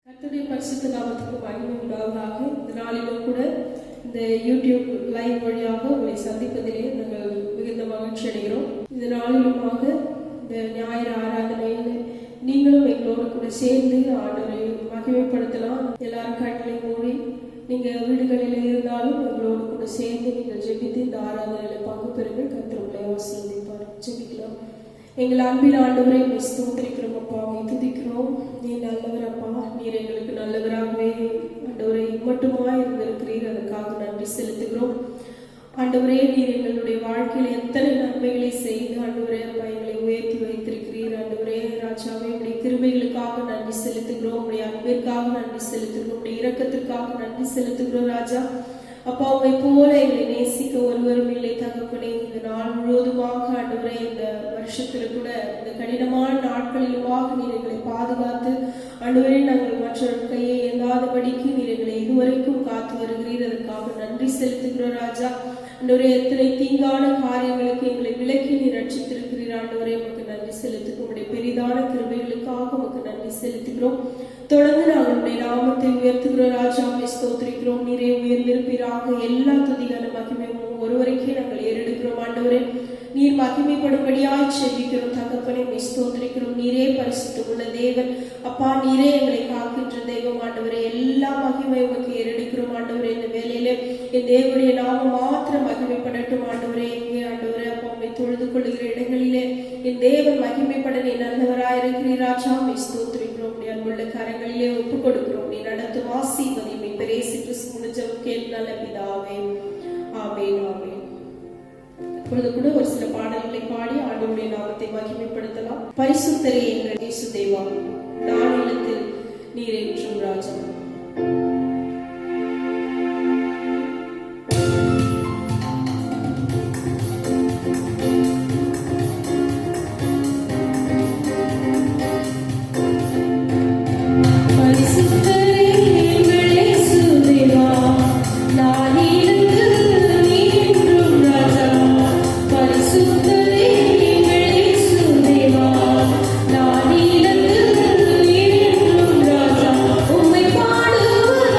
கர்த்தருடைய பரிசுத்த நாமத்துக்கு மகிமை உண்டாவதாக. இந்த நாளிலும் கூட இந்த யூடியூப் லைவ் வழியாக உங்களை சந்திப்பதிலே நாங்கள் மிகுந்த மகிழ்ச்சி அடைகிறோம். இந்த நாளிலுமாக இந்த ஞாயிறு ஆராதனையில் நீங்களும் எங்களோடு கூட சேர்ந்து ஆண்டவரை மகிமைப்படுத்தலாம். எல்லாரும் கட்டளை மூடி நீங்கள் வீடுகளில் இருந்தாலும் எங்களோடு கூட சேர்ந்து நீங்கள் ஜெபித்து இந்த ஆராதனையில் பங்கு பெறுங்கள். கர்த்தர் உங்களை ஆசீர்வதிப்பார். ஜெபிக்கலாம். எங்கள் அன்பின் ஆண்டவரை ஸ்தோத்திரிக்கிறோம் அப்பா, துதிக்கிறோம். நீ நல்லவர் அப்பா, நீர் எங்களுக்கு நல்லவராகவே ஆண்டவரை மட்டுமாய் இருந்திருக்கிறீர். அதற்காக நன்றி செலுத்துகிறோம். ஆண்டவரே, நீர் எங்களுடைய வாழ்க்கையில் எத்தனை நன்மைகளை செய்து ஆண்டவரே அப்பா எங்களை உயர்த்தி வைத்திருக்கிறீர். ஆண்டவரே ராஜாவே, உடைய கிருபைகளுக்காக நன்றி செலுத்துகிறோம். உடைய அன்பிற்காக நன்றி செலுத்துகிறோம். உடைய இரக்கத்திற்காக நன்றி செலுத்துகிறோம். ராஜா அப்பா, உங்களை போல எங்களை நேசிக்க ஒருவரும் இல்லை தகப்பனே. இந்த நாள் முழுவதுமாக ஆண்டவரே, இந்த வருஷத்தில் கூட இந்த கடினமான நாட்களிலுமாக நீர் எங்களை பாதுகாத்து ஆண்டவரே நாங்கள் மற்றொரு கையை எங்காதபடிக்கு நீர் எங்களை இதுவரைக்கும் காத்து வருகிறீர். அதற்காக நன்றி செலுத்துகிறோம். ராஜா ஆண்டவரே, எத்தனை தீங்கான காரியங்களுக்கு எங்களை விலக்கி நீர் ரட்சித்திருக்கிறீர். ஆண்டவரே, உமக்கு நன்றி செலுத்துகிறோம். உடைய பெரிதான கிருபைகளுக்காக உமக்கு நன்றி செலுத்துகிறோம். தொடர்ந்து நாங்கள் உடைய நாமத்தை உயர்த்துகிறோம். ராஜாவை ஸ்தோத்திரிக்கிறோம். நீரே உயர்ந்திருப்பீராக. எல்லா துதிகான மகிமையும் ஒருவரைக்கே நாங்கள் ஏறெடுக்கிறோம். ஆண்டவரே, நீர் மகிமைப்படும்படியாய் செபிக்கிறோம். தகப்பனை ஸ்தோத்திரிக்கிறோம். நீரே பரிசுத்தம் உள்ள தேவன் அப்பா, நீரே எங்களை காக்கின்ற தெய்வம். ஆண்டவரே, எல்லா மகிமை உமக்கு ஏறெடுக்கிறோம். ஆண்டவரே, இந்த வேலையில என் தேவனுடைய நாமம் மாத்திரம் மகிமைப்படட்டும். ஆண்டவரே, எங்கே ஆண்டவரே அப்பா உண்மை தொழுது கொள்ளுகிற இடங்களிலே என் தேவன் மகிமைப்பட நீ நல்லவராயிருக்கிறீர். ராஜாவை ஸ்தோத்திரிக்கிறோம். நீ அன்புள்ள கரங்களிலே ஒப்புக் கொடுக்கிறோம். நீ நடத்தும் ஆசீர்வதிமை பெரேசு கிறிஸ்து முடிஞ்சவும் கேள் நல்ல பிதாவே. ஆமென், ஆமென். இப்பொழுது கூட ஒரு சில பாடல்களை பாடி ஆண்டவருடைய நாமத்தை மகிமைப்படுத்தலாம். பரிசுத்தரே எங்கள் இயேசு தேவா, நானிலத்தில் நீர் என்றும் ராஜா. உம்மை பாடுவதற்கு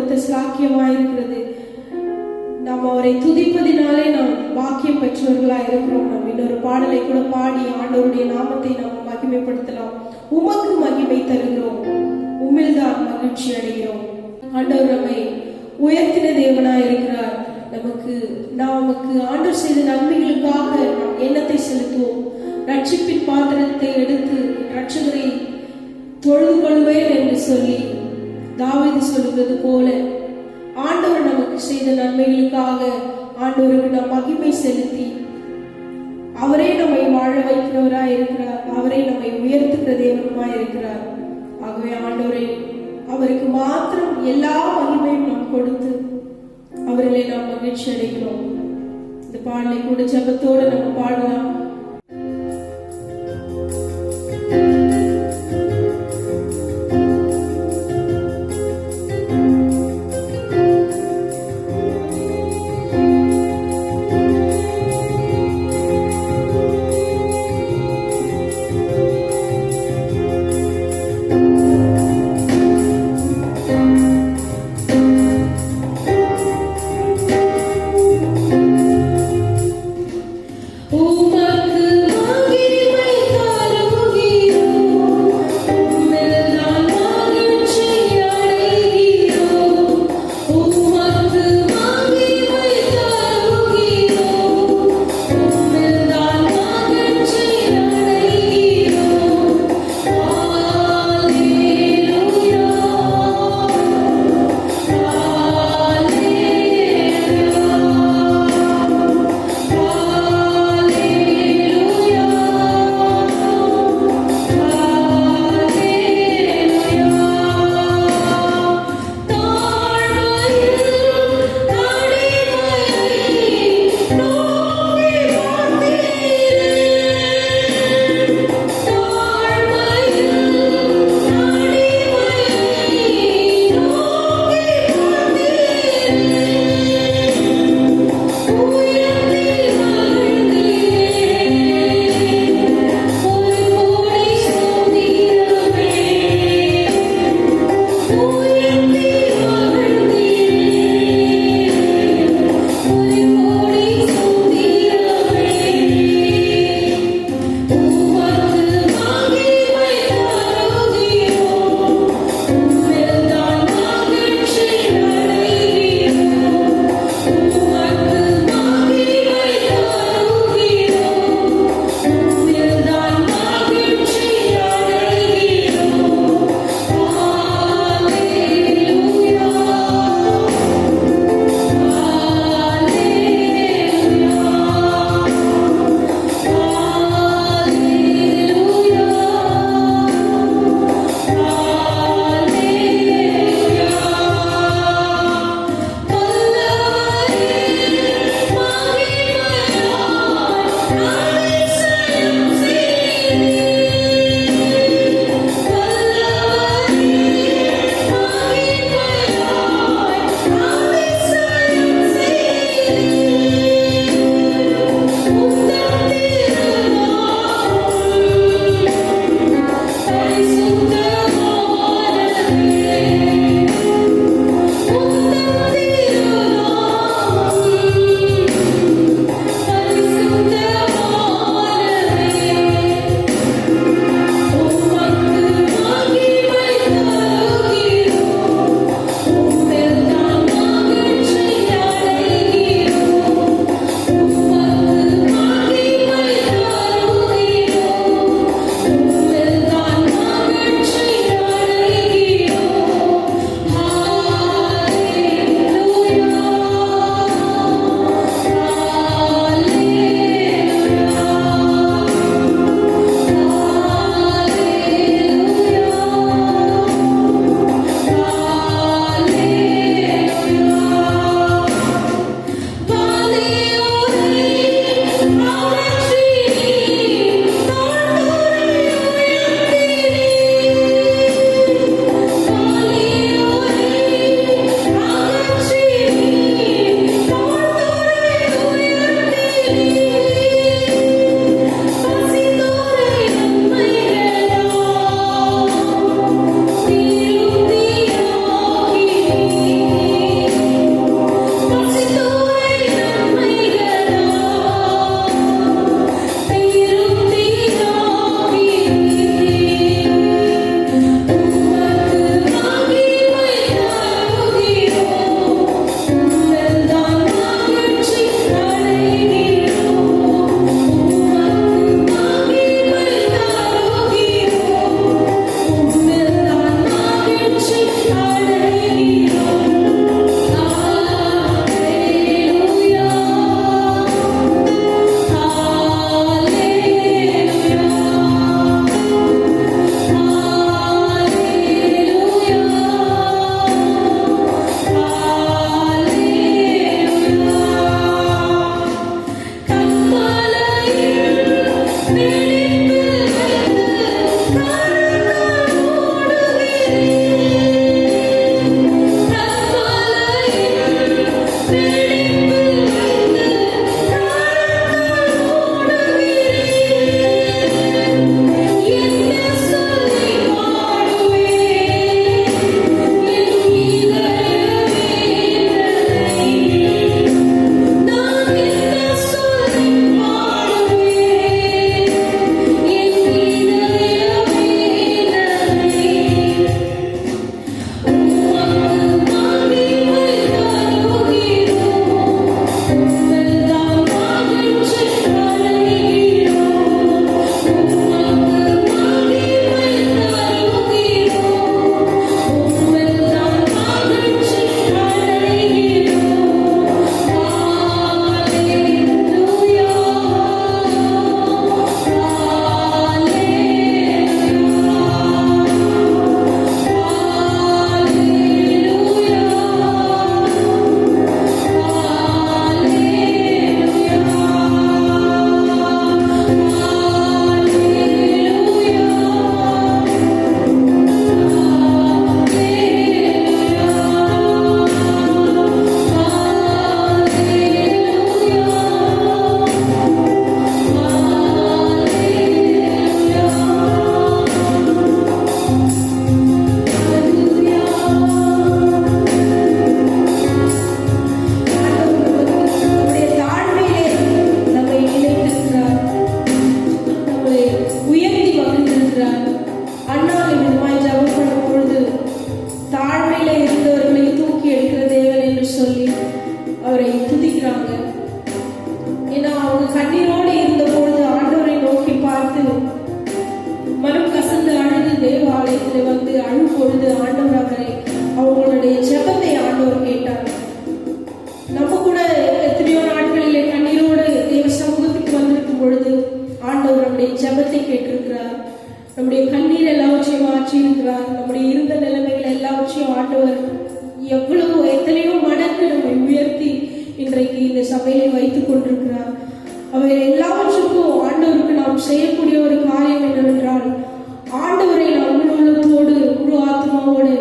கொடுத்த ஸ்லாக்கியமாயிருக்கிறது. நாம் அவரை துதிப்பதினாலே நாம் பாக்கியம் பெற்றவர்களாக இருக்கிறோம். நாம் இன்னொரு பாடலை கூட பாடி ஆண்டவருடைய நாமத்தை நாம் மகிமைப்படுத்தலாம். உமக்கு மகிமை தருகிறோம், உம்மில்தான் மகிழ்ச்சி அடைகிறோம். ஆண்டவர் நம்மை உயர்த்தின தேவனாய் இருக்கிறார். நமக்கு ஆண்டவர் செய்த நன்மைகளுக்காக நாம் எண்ணத்தை செலுத்துவோம். ரட்சிப்பின் பாத்திரத்தை எடுத்து ரட்சகரை தொழுது கொள்வேன் என்று சொல்லி தாவீது சொல்லுவது போல ஆண்டவர் நமக்கு செய்த நன்மைகளுக்காக ஆண்டவருக்கு நாம் மகிமை செலுத்தி அவரே நம்மை வாழ வைக்கிறவராய் இருக்கிறார். அவரை நம்மை உயர்த்துகிற தேவனுமாய் இருக்கிறார். ஆகவே அவருக்கு மாத்திரம் எல்லா மகிமையும் நாம் கொடுத்து அவர்களை நாம் மகிழ்ச்சி அடைகிறோம். இந்த பாடலை கூட ஜெபத்தோடு நம்ம பாடலாம். Uma எவ்வளவோ எத்தனையோ மடங்கு நம்மை உயர்த்தி இன்றைக்கு இந்த சபையை வைத்துக் கொண்டிருக்கிறார். அவை எல்லாவற்றுக்கும் ஆண்டவருக்கு நாம் செய்யக்கூடிய ஒரு காரியம் என்னவென்றால், ஆண்டவரை நாம் உள்ளத்தோடு முழு ஆத்மாவோடு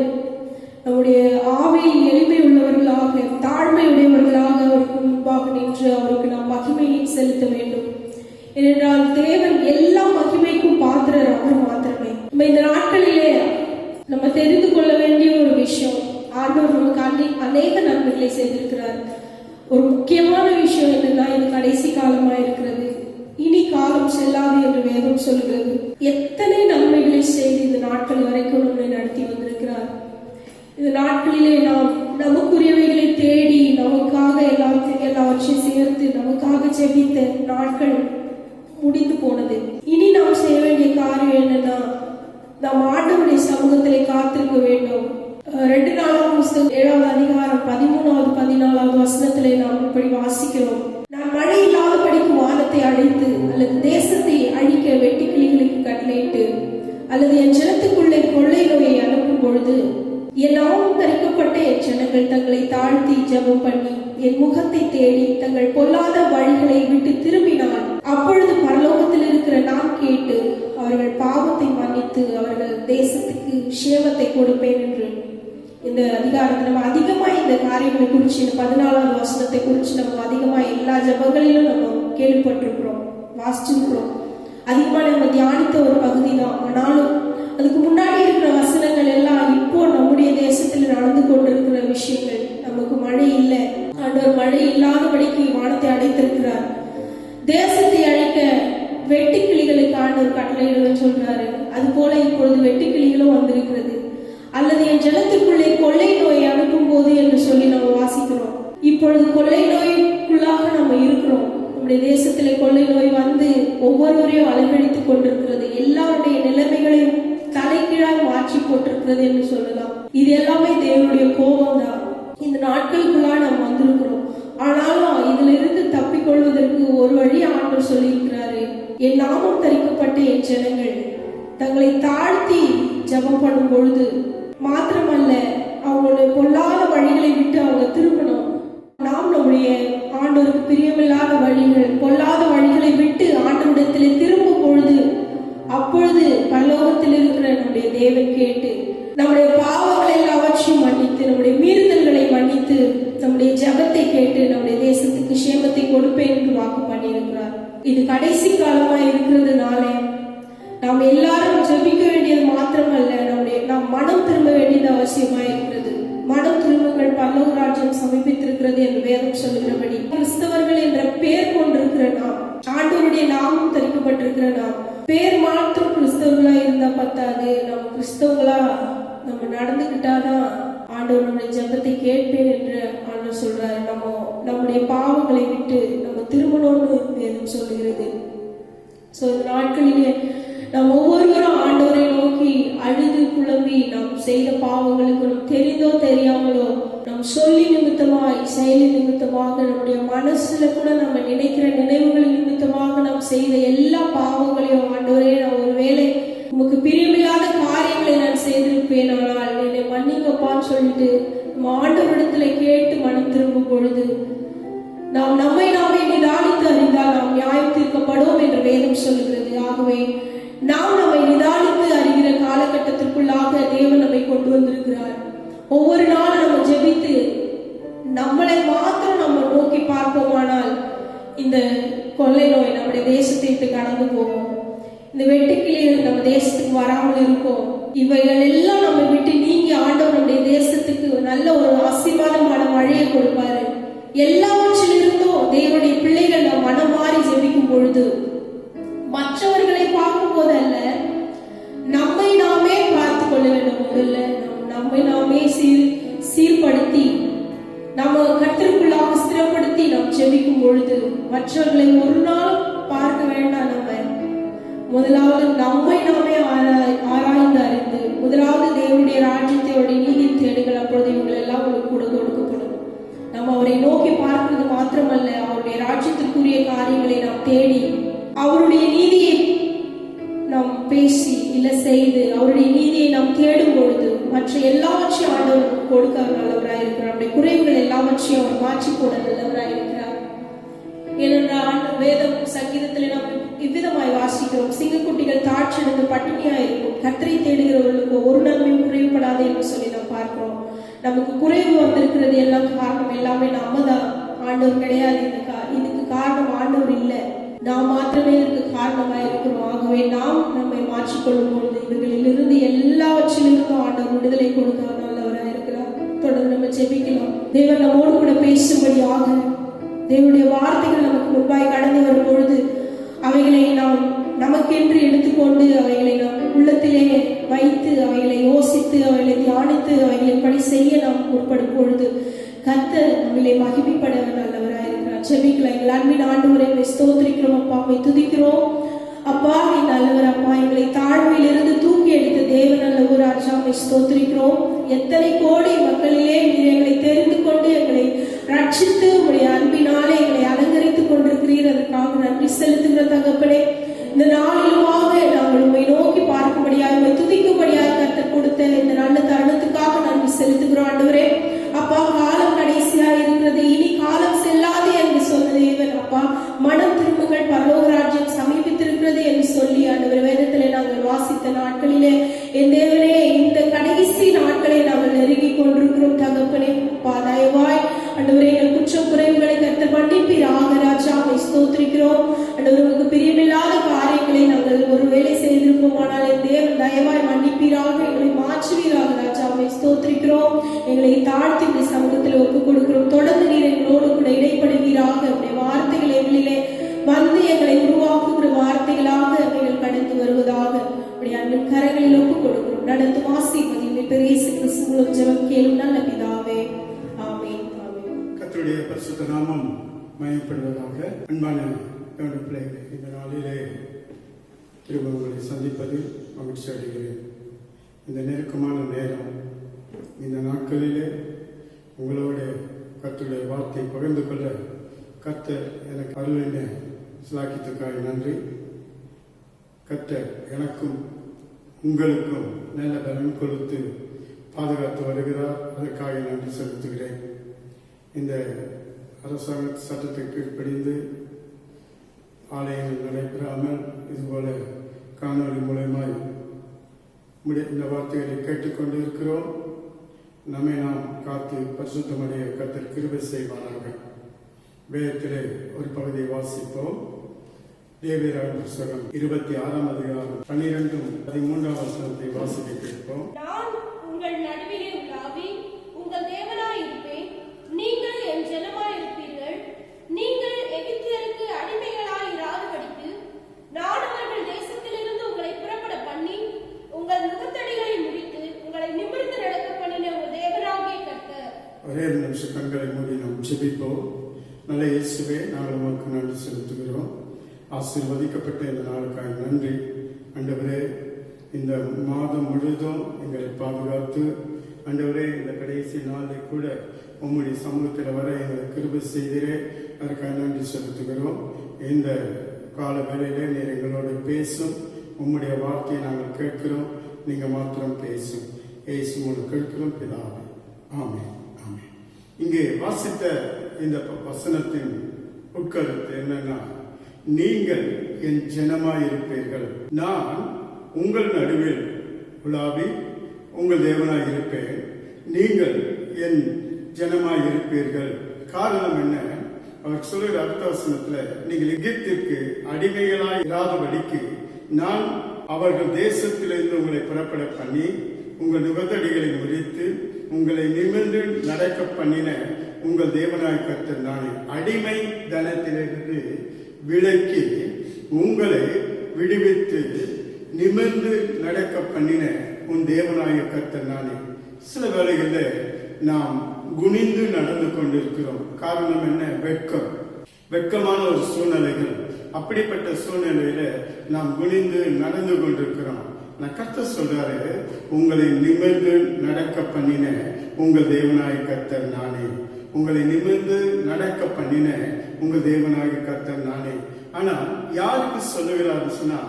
நம்முடைய ஆவியில் எளிமை உள்ளவர்களாக தாழ்மை உடையவர்களாக அவருக்கு முன்பாக நின்று அவருக்கு நாம் மகிமையை செலுத்த வேண்டும். ஏனென்றால் தேவன் எல்லா மகிமைக்கும் பாத்திரர் அவர் மாத்திரமே. நம்ம இந்த நாட்களிலே நம்ம தெரிந்து கொள்ள வேண்டிய ஒரு விஷயம், ஆண்டவர் நமக்கு அநேக நன்மைகளை செய்திருக்கிறார். ஒரு முக்கியமான விஷயம் என்னன்னா, இது கடைசி காலமா இருக்கிறது, இனி காலம் செல்லாது என்று வேதம் சொல்கிறது. எத்தனை நன்மைகளை செய்து இந்த நாட்கள் வரைக்கும் நம்மை நடத்தி வந்திருக்கிறார். இந்த நாட்களிலே நாம் நமக்குரியவைகளை தேடி நமக்காக எல்லாவற்றையும் சேர்த்து நமக்காக ஜெபித்த நாட்கள் முடிந்து போனது. இனி நாம் செய்ய வேண்டிய காரியம் என்னன்னா, நாம் ஆண்டவருடைய சமூகத்திலே காத்திருக்க வேண்டும். 2 நாளாம் புத்தகம் 7வது அதிகாரம் 13வது 14வது வசனத்திலே நாம் இப்படி வாசிக்கிறோம். நான் மழை இல்லாதபடிக்கு வானத்தை அடைத்து அல்லது தேசத்தை அழிக்க வெட்டுக்கிளிகளுக்கு கட்டளையிட்டு அல்லது என் ஜனத்துக்குள்ளே கொள்ளை நோயை அனுப்பும் பொழுது என் நாமம் தரிக்கப்பட்ட என் ஜனங்கள் தங்களை தாழ்த்தி ஜெபம் பண்ணி என் முகத்தை தேடி தங்கள் பொல்லாத வழிகளை விட்டு திரும்பினால் அப்பொழுது பரலோகத்தில் இருக்கிற நான் கேட்டு அவர்கள் பாவத்தை மன்னித்து அவர்கள் தேசத்துக்கு சேமத்தை கொடுப்பேன் என்று இந்த அதிகாரத்தில் நம்ம அதிகமா இந்த காரியங்களை குறித்து இந்த 14வது வசனத்தை குறித்து நம்ம அதிகமா எல்லா ஜபங்களிலும் நம்ம கேள்விப்பட்டிருக்கிறோம், வாசிச்சிருக்கிறோம், அதிகமா நம்ம தியானித்த ஒரு பகுதி தான். ஆனாலும் அதுக்கு முன்னாடி இருக்கிற வசனங்கள் எல்லாம் இப்போ நம்முடைய தேசத்தில் நடந்து கொண்டிருக்கிற விஷயங்கள். நமக்கு மழை இல்லை, ஆண்டவர் மழை இல்லாதபடிக்கு வானத்தை அடைத்திருக்கிறார். தேசத்தை அழிக்க வெட்டுக்கிளிகளுக்கு ஆண்டவர் கட்டளையிடுன்னு சொல்றாரு. அது போல இப்பொழுது வெட்டுக்கிளிகளும் வந்திருக்கிறது. அல்லது என் ஜனத்திற்குள்ளே கொள்ளை நோயை அனுப்பும் போது என்று சொல்லி நம்ம வாசிக்கிறோம். இப்பொழுது கொள்ளை நோய்க்குள்ளாக நம்ம இருக்கிறோம். நம்முடைய தேசத்திலே கொள்ளை நோய் வந்து ஒவ்வொருவரையும் அலங்கழித்துக் கொண்டிருக்கிறது. எல்லாருடைய நிலைமைகளையும் தலைகீழாக மாற்றி போட்டிருக்கிறது என்று சொல்லலாம். இது எல்லாமே தேவனுடைய கோபம் தான். இந்த நாட்களுக்குள்ளாக நாம் வந்திருக்கிறோம். ஆனாலும் இதுல இருந்து தப்பிக்கொள்வதற்கு ஒரு வழி ஆண்டவர் சொல்லி இருக்கிறாரு. என் நாமம் தரிக்கப்பட்ட என் ஜனங்கள் தங்களை தாழ்த்தி ஜெபம் பண்ணும் பொழுது மாத்திரமல்ல, அவங்களுடைய பொல்லாத வழிகளை விட்டு அவங்க திரும்பணும். நாம் நம்முடைய ஆண்டவருக்கு பிரியமில்லாத வழிகள் பொல்லாத வழிகளை விட்டு ஆண்டவரிடத்திலே திரும்பும் பொழுது அப்பொழுது பரலோகத்தில் இருக்கிற நம்முடைய தேவன் கேட்டு நம்முடைய பாவங்களை எல்லாவற்றையும் மன்னித்து நம்முடைய மீறுதல்களை மன்னித்து நம்முடைய ஜெபத்தை கேட்டு நம்முடைய தேசத்துக்கு சேமத்தை கொடுப்பேன் என்று வாக்கு பண்ணியிருக்கிறார். இது கடைசி காலமா இருக்கிறதுனால நாம் எல்லாரும் ஜெபிக்க வேண்டியது மாத்திரமல்ல, நாம் மனம் திரும்ப வேண்டியது அவசியமா இருக்கிறது. மனம் திரும்புங்கள், பரலோக ராஜ்யம் சமீபித்திருக்கிறது என்று வேதம் சொல்லுகிறபடி கிறிஸ்தவர்கள் என்ற பெயர் கொண்டிருக்கிற நாம், ஆண்டவருடைய நாமம் தரிக்கப்பட்டிருக்கிற நாம், பேர் மாற்றம் கிறிஸ்தவர்களா இருந்தா பத்தாது. நம்ம கிறிஸ்தவங்களா நம்ம நடந்துகிட்டாதான் ஆண்டவர் நம்முடைய ஜெபத்தை கேட்பேன் என்று ஆண்டவர் சொல்றாரு. நம்முடைய பாவங்களை விட்டு நம்ம திரும்பணும்னு வேதம் சொல்லுகிறது. சோ இந்த நாட்களிலே நாம் ஒவ்வொருவரும் ஆண்டவரை நோக்கி அழுது குழம்பி நாம் செய்த பாவங்களுக்கு நாம் தெரிந்தோ தெரியாமலோ நம் சொல்லி நிமித்தமாய் செயலி நிமித்தமாக நம்முடைய மனசுல கூட நம்ம நினைக்கிற நினைவுகள் நிமித்தமாக நாம் செய்த எல்லா பாவங்களையும் ஆண்டவரே, நான் ஒருவேளை உமக்கு பிரியமில்லாத காரியங்களை நான் செய்திருப்பேன், ஆனால் என்னை மன்னிங்கப்பான்னு சொல்லிட்டு நம்ம ஆண்டவரிடத்துல கேட்டு மனம் திரும்பும் பொழுது நாம் நம்மை நாமே நிதானித்து அறிந்தால் நாம் நியாயம் தீர்க்கப்படுவோம் என்று வேதம் சொல்லுகிறது. ஆகவே நாம் நம்மை நிதானித்து அறிகிற காலகட்டத்திற்குள்ளாக தேவன் நம்மை கொண்டு வந்திருக்கிறார். ஒவ்வொரு நாளும் நம்ம ஜெபித்து நம்மளை மாத்திரம் நம்ம நோக்கி பார்ப்போமானால் இந்த கொள்ளை நோய் நம்முடைய தேசத்தை விட்டு கடந்து போவோம். இந்த வெட்டுக்கிளிகள் நம்ம தேசத்துக்கு வராமல் இருக்கும். இவைகள் எல்லாம் நம்ம விட்டு நீங்கி ஆண்டவர் நம்முடைய தேசத்துக்கு நல்ல ஒரு ஆசீர்வாதமான மழையை கொடுப்பாரு. எல்லாவற்றிலிருந்தும் தேவனுடைய பிள்ளைகள் நாம் மனம் மாறி ஜெபிக்கும் பொழுது மற்றவர்களை பார்க்கும் போது அல்ல, நம்மை நாமே பார்த்து கொள்ள வேண்டும். முதல்ல நம்மை நாமே சீர்படுத்தி நம்ம கர்த்தருக்குள்ளாக ஸ்திரப்படுத்தி நாம் ஜெபிக்கும் பொழுது மற்றவர்களை ஒரு நாள் பார்க்க வேண்டாம். நம்ம முதலாவது நம்மை நாமே ஆராய்ந்து அறிந்து முதலாவது தேவனுடைய ராஜ்யத்தை நீதி தேடுகள், அப்பொழுது இவங்கள் எல்லாம் உங்களுக்கு கூட கொடுக்கப்படும். நம்ம அவரை நோக்கி பார்க்கிறது மாத்திரமல்ல, அவருடைய ராஜ்யத்திற்குரிய காரியங்களை நாம் தேடி அவருடைய நீதியை நாம் பேசி இல்ல செய்து அவருடைய நீதியை நாம் தேடும் பொழுது மற்ற எல்லாவற்றையும் ஆண்டவர் நமக்கு கொடுக்க அவர் நல்லவராய் இருக்கிறார். நம்முடைய குறைவுகள் எல்லாவற்றையும் அவர் மாற்றி போட நல்லவராய் இருக்கிறார். ஏனென்றால் வேதம் சங்கீதத்தில் நாம் இவ்விதமாய் வாசிக்கிறோம், சிங்கக்குட்டிகள் தாழ்ச்சியடைந்து பட்டினியா இருக்கும், கர்த்தரை தேடுகிறவர்களுக்கு ஒரு நன்மையும் குறைவுபடாது என்று சொல்லி நாம் பார்க்கிறோம். நமக்கு குறைவு வந்திருக்கிறது எல்லாம் காரணம் எல்லாமே நம்ம தான், ஆண்டவர் கிடையாது. இதுக்கு காரணம் ஆண்டவர் இல்லை, நாம் மாத்திரமே இதற்கு காரணமாக இருக்கிறோம். ஆகவே நாம் நம்மை மாற்றிக்கொள்ளும் பொழுது இவர்களிலிருந்து எல்லாவற்றிலிருந்தும் ஆண்டவர் விடுதலை கொடுக்க நல்லவராக இருக்கிறார். தொடர்ந்து நம்ம ஜெபிக்கலாம். தேவன் நம்மோடு கூட பேசும்படியாக தேவனுடைய வார்த்தைகள் நமக்கு முன்பாய் கடந்து வரும் பொழுது அவைகளை நாம் நமக்கென்று எடுத்துக்கொண்டு அவைகளை நாம் உள்ளத்திலே வைத்து அவைகளை யோசித்து அவைகளை தியானித்து அவைகளின்படி செய்ய நாம் முற்படும் பொழுது கர்த்தர் நம்மிலே மகிமைப்பட நல்லவராக இருக்கிறார். ஜெபிக்கலாம். எங்கள் அன்பின் ஆண்டவரே ஸ்தோத்திரிக்கிறோம் அப்பா, அம்மை துதிக்கிறோம் அப்பா, நீ நல்லவர் அப்பா. எங்களை தாழ்மையிலிருந்து தூக்கி அடித்த தேவன் நல்லவர் ராஜா, அம்மை ஸ்தோத்திரிக்கிறோம். எத்தனை கோடி மக்களிலே நீர் எங்களை தெரிந்து கொண்டு எங்களை ரட்சித்து உங்களுடைய அன்பினாலே எங்களை அலங்கரித்துக் கொண்டிருக்கிறீர். அதற்காக நன்றி செலுத்துகிற தகப்பனே, இந்த நாளிலுமாக நாங்கள் உண்மை நோக்கி பார்க்கும்படியாய் உண்மை துதிக்கும்படியாய் கர்த்தர் கொடுத்த இந்த நல்ல தருணத்துக்காக நன்றி செலுத்துகிறோம் ஆண்டவரே. அப்பா, காலம் கடைசியா இருக்கிறது, இனி காலம் செல்லாது என்று சொன்ன தேவன் அப்பா, மனம் திரும்புங்கள் பரலோக ராஜ்யம் சமீபித்திருக்கிறது என்று சொல்லி ஆண்டவர் வேதத்திலே நாங்கள் வாசித்த நாட்களிலே என் தேவனே இந்த கடைசி நாட்களை நாங்கள் நெருங்கி கொண்டிருக்கிறோம் தகப்பனே. அப்பா, தயவாய் ஆண்டவரே எங்கள் குற்றம் குறைவுகளை கர்த்தர் மன்னிப்பீராக ராஜா, அம்மை ஸ்தோத்திரிக்கிறோம். ஆண்டவர் உங்களுக்கு பிரியமில்லாத காரியங்களை நாங்கள் ஒருவேளை செய்திருப்போமானால் என் தேவன் தயவாய் மன்னிப்பீராக, எங்களை மாற்றுவீராக ராஜா, அம்மை ஸ்தோத்திரிக்கிறோம். எங்களை தாழ்த்தி இந்த சமூகத்தில் ஒப்புக் கொடுக்கிறோம். தொடர்ந்து நீர் எங்களோடு கூட இடைப்படுவீராக. உடைய வார்த்தைகள் எங்களிலே வந்து எங்களை உருவாக்குகிற வார்த்தைகளாக எங்கள் கடந்து வருவதாக உடைய அன்பின் கரங்களில் ஒப்புக் கொடுக்கிறோம். நடத்தும் ஆசீர்வதியும் பெரிய கிறிஸ்து மூலம் ஜெபம் கேளும் நல்ல பிதாவே, ஆமென். ஆமென். கர்த்தருடைய பரிசுத்த நாமம் மகிமைப்படுவதாக. அன்பான தேவனுடைய பிள்ளைகளே, இந்த நாளிலே திரும்ப உங்களை சந்திப்பதில் மகிழ்ச்சி அடைகிறேன். இந்த நெருக்கமான நேரம், இந்த நாட்களிலே உங்களோட கர்த்தருடைய வார்த்தை பகிர்ந்து கொள்ள கர்த்தர் எனக்கு அருளின சிலாக்கியத்துக்காக நன்றி. கர்த்தர் எனக்கும் உங்களுக்கும் நல்ல பலன் கொடுத்து பாதுகாத்து வருகிறார். அதற்காக நன்றி செலுத்துகிறேன். இந்த அரசாங்க சட்டத்தை கீழ்ப்படிந்து ஆலயங்கள் நடைபெறாமல் இதுபோல காணொலி மூலமாய் இந்த வார்த்தைகளை கேட்டுக்கொண்டு இருக்கிறோம். நம்மை நாம் காத்து பரிசுத்தமடைய கர்த்தர் கிருபை செய்வாராக. வேதத்திலே ஒரு பகுதியை வாசிப்போம். லேவியராகம புத்தகம் 26ஆம் அதிகாரம் 12-13 வசனத்தை வாசிக்க கேட்போம். நான் உங்கள் நடுவிலே உலாவி உங்கள் தேவனாய் இருப்பேன், நீங்கள் என் ஜனமாய் இருப்பீர்கள். நீங்கள் எகிப்தியருக்கு அடிமைகளாய் இராதபடிக்கு நான் அவர்கள் தேசத்திலிருந்து உங்களை புறப்பட பண்ணி உங்கள் முகத்தடிகளை முடித்து உங்களை நிமிர்ந்து நடக்க பண்ணின உங்கள் தேவனாகிய கர்த்தர். ஒரே நிமிஷம் கண்களை மூடி நாம் ஜெபிப்போம். நல்ல இயேசுவே, நாங்கள் உமக்கு நன்றி செலுத்துகிறோம். ஆசீர்வதிக்கப்பட்ட இந்த நாளுக்காக நன்றி ஆண்டவரே. இந்த மாதம் முழுதும் எங்களை பாதுகாத்து ஆண்டவரே, இந்த கடைசி நாளில் கூட உம்முடைய சமூகத்தில் வர எங்களை கிருபை செய்கிறே, அதற்காக நன்றி செலுத்துகிறோம். இந்த கால வேளையிலே நீர் எங்களோடு பேசும். உம்முடைய வார்த்தையை நாங்கள் கேட்கிறோம். நீங்க மாத்திரம் பேசும். ஏசு மூலம் கேட்கிறோம் பிதாவே, ஆமென். ஆமென். இங்கே வாசித்த இந்த வசனத்தின் உட்கருத்து என்னன்னா, நீங்கள் என் ஜனமாயிருப்பீர்கள், நான் உங்கள் நடுவில் உலாவி உங்கள் தேவனாய் இருப்பேன், நீங்கள் என் ஜனமாயிருப்பீர்கள். காரணம் என்ன? அவர் சொல்லுகிற அடுத்த வசனத்துல, நீங்கள் எகிப்திற்கு அடிமைகளாய் இராதபடிக்கு நான் அவர்கள் தேசத்திலிருந்து உங்களை புறப்பட பண்ணி உங்கள் நுகத்தடிகளை முறித்து உங்களை நிமிர்ந்து நடக்க பண்ணின உங்கள் தேவனாய் கர்த்தர் நானே. அடிமை தனத்திலிருந்து விலக்கி உங்களை விடுவித்து நிமிர்ந்து நடக்க பண்ணின உன் தேவனாய கர்த்தர் நானே. சில வேளைகளில் நாம் குனிந்து நடந்து கொண்டிருக்கிறோம். காரணம் என்ன? வெட்கம், வெட்கமான ஒரு சூழ்நிலைகள். அப்படிப்பட்ட சூழ்நிலையில நாம் குனிந்து நடந்து கொண்டிருக்கிறோம். நான் கர்த்தர் சொல்றாரு, உங்களை நிமிர்ந்து நடக்க பண்ணின உங்கள் தேவனாய கர்த்தர் நானே. உங்களை நிமிர்ந்து நடக்க பண்ணின உங்கள் தேவனாய கர்த்தர் நானே. ஆனா யாருக்கு சொல்லுகிறார் சொன்னா,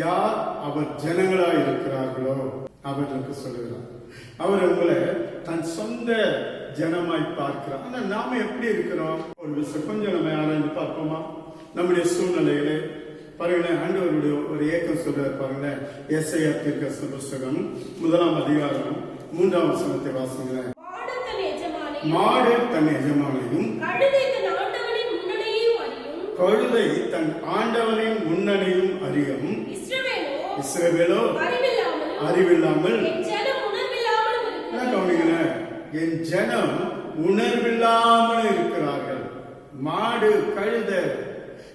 யார் அவர் ஜனங்களா இருக்கிறார்களோ அவர்களுக்கு சொல்லுகிறார். அவர் உங்களை தன் தன் சொந்த ஜனமாய் பார்க்கிறான். ஆனா நாம எப்படி இருக்கிறோம்? ஒரு விஷயம் கொஞ்சம் நம்ம ஆராய்ந்து பார்ப்போமா? நம்முடைய சூழ்நிலைகளை பாருங்களேன். ஆண்டவருடைய ஒரு ஏக்கம் சொல்றாரு பாருங்களேன். ஏசாயா தீர்க்கதரிசி புத்தகம் 1ஆம் அதிகாரம் 3ஆம் வசனத்தை வாசிங்களேன். மாடு தன் எஜமானையும் கழுதை தன் ஆண்டவனின் முன்னணியும் அறியும். இஸ்ரவேலோ அறிவில்லாமல் என் ஜனம் உணர்வில்லாமல் இருக்கிறார்கள். மாடு கழுதை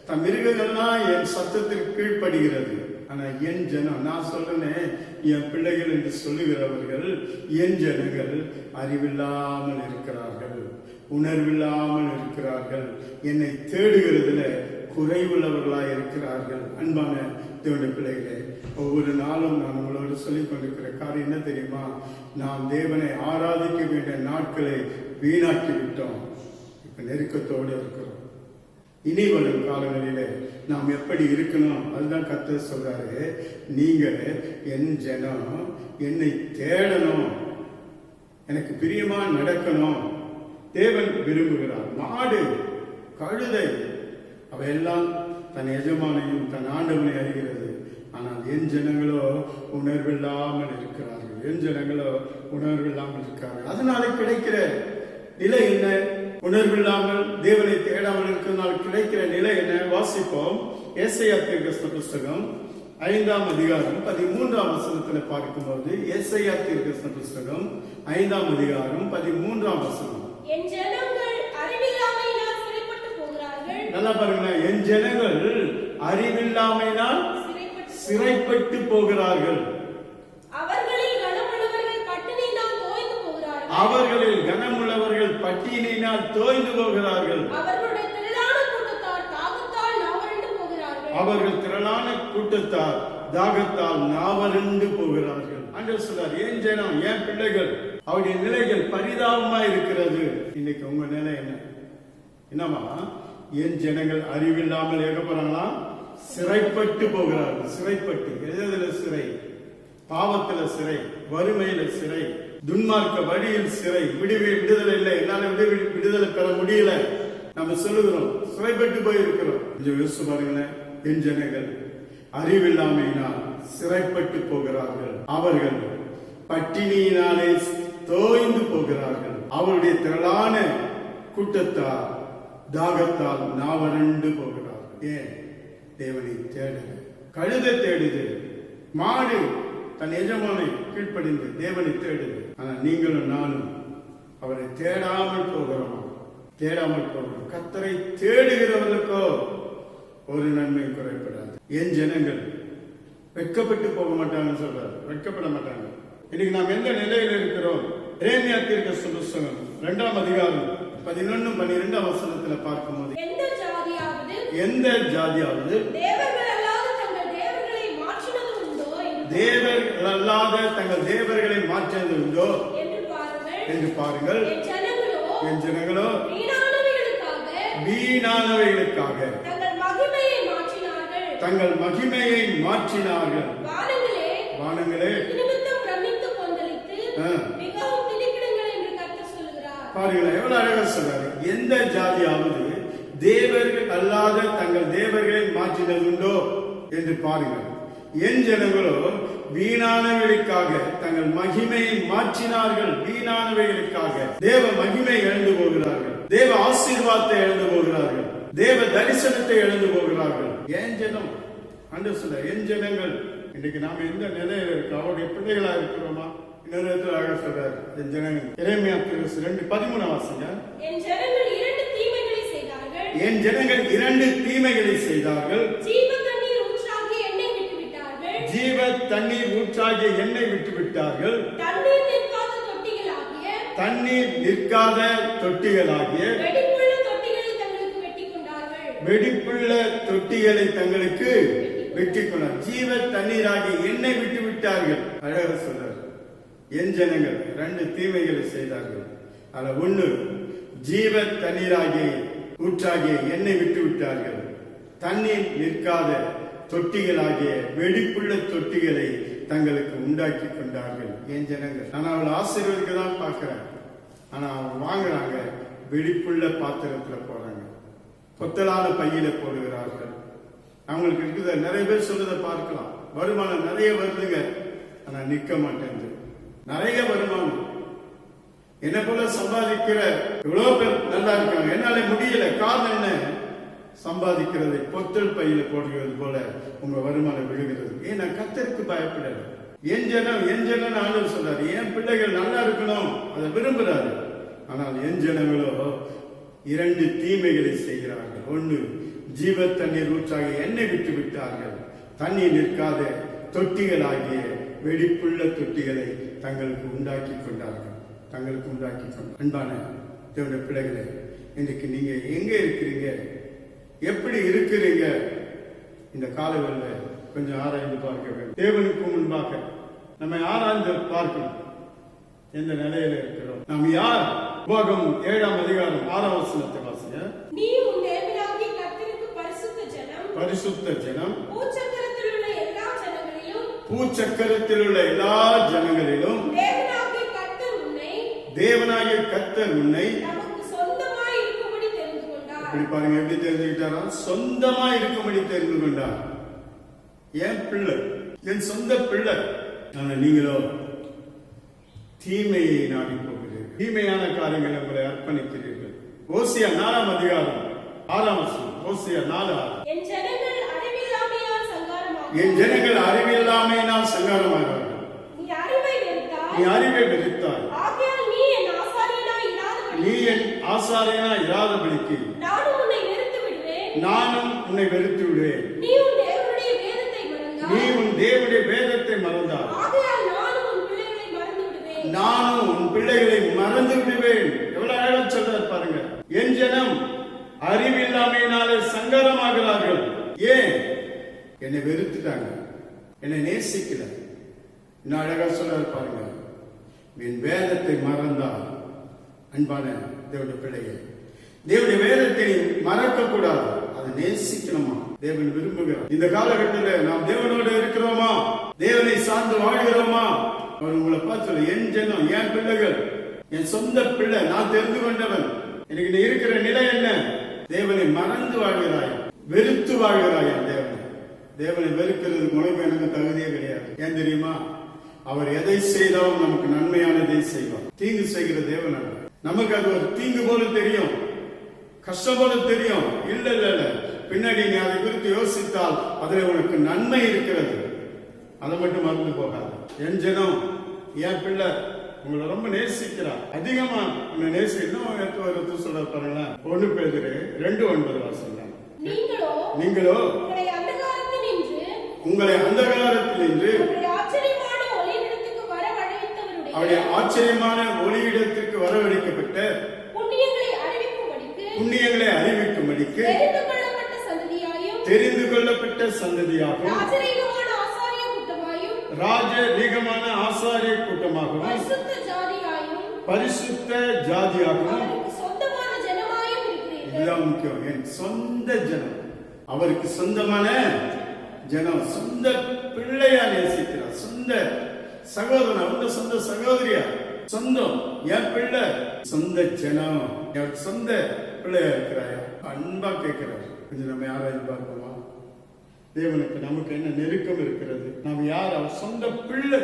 தன் மிருகங்கள்லாம் என் சத்தத்திற்கு கீழ்ப்படுகிறது. ஆனா என் ஜனம், நான் சொல்றேன் என் பிள்ளைகள் என்று சொல்லுகிறவர்கள், என் ஜனங்கள் அறிவில்லாமல் இருக்கிறார்கள், உணர்வில்லாமல் இருக்கிறார்கள், என்னை தேடுகிறதுல குறைவுள்ளவர்களாய் இருக்கிறார்கள். அன்பான தேவனுடைய பிள்ளைகளே, ஒவ்வொரு நாளும் நான் உங்களோடு சொல்லிக் கொண்டிருக்கிற காரியம் என்ன தெரியுமா? நாம் தேவனை ஆராதிக்க வேண்டிய நாட்களை வீணாக்கி விட்டோம். இப்ப நெருக்கத்தோடு இருக்கிறோம். இனி வரும் காலங்களிலே நாம் எப்படி இருக்கணும்? அதுதான் கர்த்தர் சொல்றாரு. நீங்க என் ஜனம் என்னை தேடணும், எனக்கு பிரியமா நடக்கணும். தேவன் விரும்புகிறார். மாடு கழுதை அவையெல்லாம் தன் எஜமானையும் தன் ஆண்டவனை அறிகிறது. ஆனால் என் ஜனங்களோ உணர்வில்லாமல் இருக்கிறார்கள். என் ஜனங்களோ உணர்வில்லாமல் இருக்கிறார்கள். அதனால கிடைக்கிற நிலை என்ன? உணர்வில்லாமல் தேவனை தேடாமல் இருக்கிறதுனால் கிடைக்கிற நிலை என்ன? வாசிப்போம். ஏசாயா தீர்க்கதரிசி புத்தகம் 5ஆம் அதிகாரம் 13ஆம் வசனத்துல பார்க்கும்போது, ஏசாயா தீர்க்கதரிசி புத்தகம் 5ஆம் அதிகாரம் 13ஆம் வசனம். என் ஜனங்கள் அறிவில்லாமையினால் சிறைப்பட்டு போகிறார்கள். நல்லா பாருங்க. என் ஜனங்கள் அறிவில்லாமையினால் சிறைப்பட்டு போகிறார்கள். அவர்களில் கனமுள்ளவர்கள் பட்டினியினால் தோய்ந்து போகிறார்கள். அவர்களில் கனமுள்ளவர்கள் பட்டினியினால் தோய்ந்து போகிறார்கள். அவர்களுடைய திரளான கூட்டத்தார் தாகத்தால் நாவறண்டு போகிறார்கள். அவர்கள் திரளான கூட்டத்தார் தாகத்தால் நாவறண்டு போகிறார்கள். ஆண்டவர் சொல்றார், என் ஜனம், என் பிள்ளைகள், அவருடைய நிலைகள் பரிதாபமா இருக்கிறது. இன்னைக்கு உங்க நிலை என்ன? என்னமா? என் ஜனங்கள் அறிவில்லாமல் ஏக போறாங்களா? சிறைப்பட்டு போகிறார்கள். சிறைப்பட்டு எதுல சிறை? பாவத்துல சிறை, வறுமையில சிறை, துன்மார்க்க வழியில் சிறை. விடுதலை இல்லை, என்னால விடுதலை பெற முடியல. நம்ம சொல்லுகிறோம் சிறைப்பட்டு போய் இருக்கிறோம். கொஞ்சம் யோசிச்சு பாருங்களேன். என் ஜனங்கள் அறிவில்லாமையினால் சிறைப்பட்டு போகிறார்கள். அவர்கள் பட்டினியினாலே தோய்ந்து போகிறார்கள். அவருடைய திரளான கூட்டத்தார் தாகத்தால் நாவறண்டு போகிறார்கள். ஏன்? தேவனை தேடுது. கழுதை தேடுது. மாடு தன் எஜமானை கீழ்ப்படிந்து தேவனை தேடுது. ஆனா நீங்களும் நானும் அவரை தேடாமல் போகிறோம். தேடாமல் போகிறோம். கர்த்தரை தேடுகிறவர்களுக்கோ ஒரு நன்மை குறைப்படாது. என் ஜனங்கள் வெட்கப்பட்டு போக மாட்டாங்கன்னு சொல்றாரு. வெட்கப்பட மாட்டாங்க. இன்னைக்கு நாம் எந்த நிலையில இருக்கிறோம்? எரேமியா தீர்க்கதரிசி புத்தகம் 2ஆம் அதிகாரம் 11-12 வசனத்துல பார்க்கும்போது, எந்த ஜாதியாவது தேவர்கள் அல்லாத தங்கள் தேவர்களை மாற்றினது உண்டோ என்று பாருங்கள். என் ஜனங்களோ வீணானவைகளுக்காக தங்கள் மகிமையை மாற்றினார்கள். வானங்களே பாருங்கள், எவ்வளவு அழகா சொல்றாரு. எந்த ஜாதியாவது தேவர்கள் அல்லாத தங்கள் தேவர்களை மாற்றினது உண்டோ என்று பாருங்கள். என் ஜனங்களோ வீணானவைகளுக்காக தங்கள் மகிமையை மாற்றினார்கள். வீணானவைகளுக்காக தேவ மகிமை இழந்து போகிறார்கள். தேவ ஆசீர்வாதத்தை இழந்து போகிறார்கள். தேவ தரிசனத்தை இழந்து போகிறார்கள். என் ஜனம் அன்று சொல்ல, என் ஜனங்கள். இன்னைக்கு நாம எந்த நிலையில இருக்கோம்? அவருடைய பிள்ளைகளா இருக்கிறோமா? இன்னொரு இடத்துல அழகா சொல்றாரு. என் ஜனங்கள் எரேமியா 2:13 வாசிங்க. என் ஜனங்கள் 2 தீமைகளை செய்தார்கள். என் ஜனங்கள் 2 தீமைகளை செய்தார்கள். ஜீவ தண்ணீர் ஊற்றாகிய எண்ணெய் விட்டு விட்டார்கள். ஜீவ தண்ணீர் ஊற்றாகிய எண்ணெய் விட்டு விட்டார்கள். தண்ணீர் நிற்காத தொட்டிகளாகிய வெடிப்புள்ள தொட்டிகளை தங்களுக்கு வெட்டிக் கொண்டார்கள். வெடிப்புள்ள தொட்டிகளை தங்களுக்கு வெட்டிக் கொண்டார். ஜீவ தண்ணீராகிய எண்ணெய் விட்டு விட்டார்கள். அழகாக சொல்றார். என் ஜனங்கள் 2 தீமைகளை செய்தார்கள். அதுல 1, ஜீவ தண்ணீராகிய ஊற்றாகிய எண்ணெய் விட்டு விட்டார்கள். தண்ணீர் நிற்காத தொட்டிகளாகிய வெடிப்புள்ள தொட்டிகளை தங்களுக்கு உண்டாக்கி கொண்டார்கள். என் ஜனங்கள், நான் அவளை ஆசீர்வதிக்க தான் பார்க்கிறேன். ஆனா அவங்க வாங்குறாங்க, வெடிப்புள்ள பாத்திரத்துல போறாங்க, கொத்தலான பையில போடுகிறார்கள். அவங்களுக்கு இருக்குத நிறைய பேர் சொல்றதை பார்க்கலாம். வருமானம் நிறைய வருதுங்க, ஆனா நிக்க மாட்டேங்குது. நிறைய வருமானம், என்ன போல சம்பாதிக்கிற எவ்வளவு பேர் நல்லா இருக்காங்க, என்னால முடியல. காரணம் என்ன? சம்பாதிக்கிறதை பொத்தல் பையில போடுகிறது போல உங்க வருமானம் விழுகிறது. ஏன்னா கர்த்தருக்கு பயப்படல. என் ஜனம் ஆண்டவர் சொல்றாரு, என் பிள்ளைகள் நல்லா இருக்கணும், அதை விரும்புறாரு. ஆனால் என் ஜனங்களோ 2 தீமைகளை செய்கிறார்கள். 1, ஜீவ தண்ணீர் ஊற்றாக எண்ணெய் விட்டு விட்டார்கள். தண்ணீர் நிற்காத தொட்டிகளாகிய வெடிப்புள்ள தொட்டிகளை தங்களுக்கு உண்டாக்கி கொண்டார்கள். அன்பான தேவனுடைய பிள்ளைகளே, இன்னைக்கு நீங்க எங்க இருக்கிறீங்க, எப்படி இருக்கிறீங்க? இந்த காலவெளியில் கொஞ்சம் ஆராய்ந்து பார்க்க வேண்டும். தேவனுக்கு முன்பாக நம்மை ஆராய்ந்து பார்க்கணும். எந்த நிலையில இருக்கிறோம், நாம் யார்? உபாகம் 7ஆம் அதிகாரம் 6ஆம் வசனத்தை வாசிங்க. நீ உன் தேவனாகிய கர்த்தருக்கு பரிசுத்த ஜனம், பரிசுத்த ஜனம், பூச்சக்கரத்தில் உள்ள எல்லா ஜனங்களிலும், பூச்சக்கரத்தில் உள்ள எல்லா ஜனங்களிலும் தேவனாகிய கர்த்தர் உன்னை நமக்கு சொந்தமாய் இருக்கும்படி தெரிந்து கொண்டார். இப்படி பாருங்க, எப்படி தெரிஞ்சுக்கிட்டாரா? சொந்தமா இருக்கும்படி தெரிந்து கொண்டார். என் பிள்ளை, என் சொந்த பிள்ளை. ஆனா நீங்களோ தீமையை நாடி போகிறீர்கள், தீமையான காரியங்களை உங்களை அர்ப்பணிக்கிறீர்கள். ஓசியா 4ஆம் அதிகாரம் 6ஆம் வசனம். ஓசியா 4:6. என் ஜனங்கள் அறிவில்லாமையால் சங்காரமாவார்கள். என் ஜனங்கள் அறிவில்லாமையினால் சங்காரமாவார்கள். நீ அறிவை வெறுத்தாய். நீ என் ஆசாரியனாய் இராதபடிக்கு நானும் உன்னை வெறுத்து விடுவேன். நீ உன் தேவனுடைய வேதத்தை மறந்தாய். நானும் உன் பிள்ளைகளை மறந்து விடுவேன். எவ்வளவு அழகா சொல்றார் பாருங்க. என் ஜனம் அறிவில்லாமையினாலே சங்கரமாகிறார்கள். ஏன்? என்னை வெறுத்துட்டாங்க, என்னை நேசிக்கல. இன்னும் அழகா சொல்றார் பாருங்க, என் வேதத்தை மறந்தால். அன்பான தேவனுடைய பிள்ளையை, தேவனுடைய வேதத்தை மறக்க கூடாது, அதை நேசிக்கணுமா? தேவன் விரும்புகிறார். இந்த காலகட்டத்தில் நாம் தேவனோடு இருக்கிறோமா? தேவனை சார்ந்து வாழ்கிறோமா? அவர் உங்களை பார்த்து சொல்ல, என் ஜனம், என் பிள்ளைகள், என் சொந்த பிள்ளை, நான் தெரிந்து கொண்டவன். எனக்கு நீ இருக்கிற நிலை என்ன? தேவனை மறந்து வாழ்கிறாய், வெறுத்து வாழ்கிறாய். தேவனை வெறுக்கிறதுக்கு உனக்கு எனக்கு தகுதியே கிடையாது. ஏன் தெரியுமா? அவர் எதை செய்தாலும் நமக்கு நன்மையானதை செய்வார். தீங்கு செய்கிற தேவன் அல்ல. நமக்கு அது ஒரு தீங்கு போல தெரியும், கஷ்டம் போல தெரியும். இல்ல, பின்னாடி நீ அதை குறித்து யோசித்தால் அதில் உனக்கு நன்மை இருக்கிறது. அதை மட்டும் மறந்து போகாது. என் ஜனம், என் பிள்ளை உங்களை ரொம்ப நேசிக்கிறார், அதிகமா உன்னை நேசிக்கணும். சொல்ற பாருங்களேன், 1 பேதுரு 2:9 வாசிங்க. நீங்களோ உங்களை அந்தகாரத்தினின்று அவருடைய ஆச்சரியமான ஒளியிடத்திற்கு வரவழைக்கப்பட்ட புண்ணியங்களை அறிவிக்கும்படிக்கு தெரிந்து கொள்ளப்பட்ட சந்ததியாகவும் ராஜரீகமான ஆசாரிய கூட்டமாகவும் பரிசுத்த ஜாதியாகவும். இதுதான் முக்கியம். என் சொந்த ஜனம், அவருக்கு சொந்தமான ஜனம், சொந்த பிள்ளையா நேசிக்கிறார், சொந்த சகோதரன், அவங்க சொந்த சகோதரியா, சொந்தம், என் பிள்ளை, சொந்த ஜனம், எனக்கு சொந்த பிள்ளையா இருக்கிறாயா? அன்பா கேட்கிறார். கொஞ்சம் நம்ம யாராவது பார்ப்போமா? தேவனுக்கு நமக்கு என்ன நெருக்கம் இருக்கிறது? நாம் யார்? அவர் சொந்த பிள்ளை,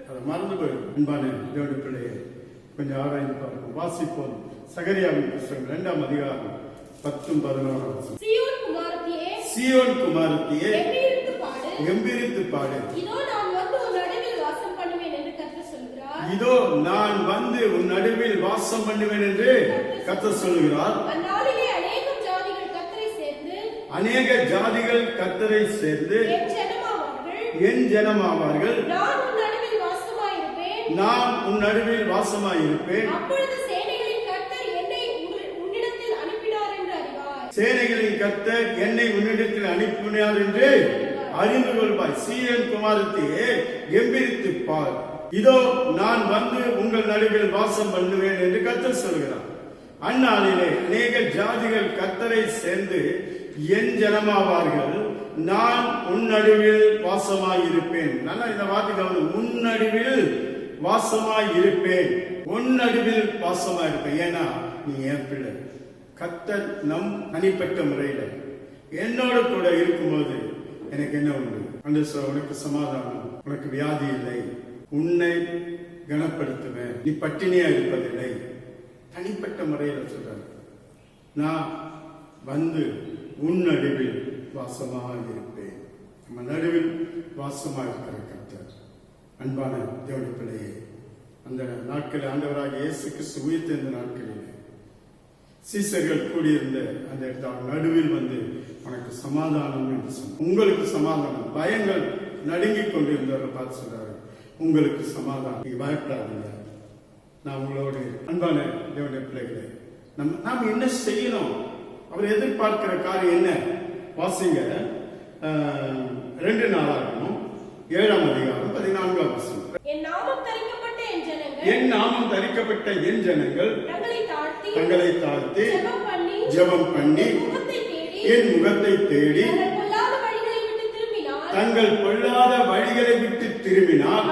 அதை மறந்து போயிடும். அன்பான தேவனுடைய பிள்ளையை கொஞ்சம் ஆராய்ந்து பார்ப்போம். வாசிப்போம். சகரியாவின் புத்தகம் 2ஆம் அதிகாரம் 10-11. சீயோன் குமாரத்தியே கம்பீரித்து பாடு. இதோ நான் வந்து உன் நடுவில் வாசம் பண்ணுவேன் என்று கர்த்தர் சொல்கிறார். அநேக ஜாதிகள் கர்த்தரை சேர்ந்து என் ஜனமாவார்கள். நான் உன் நடுவில் வாசமாயிருப்பேன். சேனைகளின் கர்த்தர் என்னை உன்னிடத்தில் அனுப்பினார் என்று அறிந்து கொள்வாய். சீயோன் குமாரத்தியே கம்பீரித்து பார். இதோ நான் வந்து உங்கள் நடுவில் வாசம் பண்ணுவேன் என்று கர்த்தர் சொல்கிறார். அந்நாளிலே அநேக ஜாதிகள் கர்த்தரை சேர்ந்து என் ஜனமாவார்கள். நான் உன் நடுவில் வாசமாய் இருப்பேன். நல்லா இந்த வார்த்தை கவனம். உன் நடுவில் வாசமாய் இருப்பேன். உன் நடுவில் வாசமாய் இருப்பேன். ஏன்னா நீ என் பிள்ளை. கர்த்தர் நம் தனிப்பட்ட முறையில என்னோட கூட இருக்கும்போது எனக்கு என்ன உண்டு? அந்த உனக்கு சமாதானம், உனக்கு வியாதி இல்லை, உன்னை கனப்படுத்துவேன், நீ பட்டினியா இருப்பதில்லை. தனிப்பட்ட முறையில சொல்றாரு, நான் வந்து உன் நடுவில் வாசமாக இருப்பேன். நம்ம நடுவில் வாசமாக இருக்கிற கர்த்தர். அன்பான தேவனுடைய பிள்ளையே, அந்த நாட்களில் ஆண்டவராக இயேசு கிறிஸ்து உயிர்த்தெழுந்த நாட்களிலே சீசர்கள் கூடியிருந்த அந்த இடத்துல நடுவில் வந்து உனக்கு சமாதானம் என்று சொன்ன, உங்களுக்கு சமாதானம். பயங்கள் நடுங்கிக் கொண்டிருந்தவர்கள் பார்த்து சொல்றாரு, உங்களுக்கு சமாதானம், நீங்க பயப்படாதீங்க, நான் உங்களோடு. அன்பான தேவனுடைய பிள்ளைகளே, நாம் என்ன செய்யணும்? அவர் எதிர்பார்க்கிற காரியம் என்ன? வாசிங்க 2 நாளாகமும் 7ஆம் அதிகாரம் 14ஆம் வசனம். என் நாமம் தரிக்கப்பட்ட என் ஜனங்கள், என் நாமம் தரிக்கப்பட்ட என் ஜனங்கள் தங்களை தாழ்த்தி ஜெபம் பண்ணி என் முகத்தை தேடி தங்கள் பொல்லாத வழிகளை விட்டு திரும்பினால்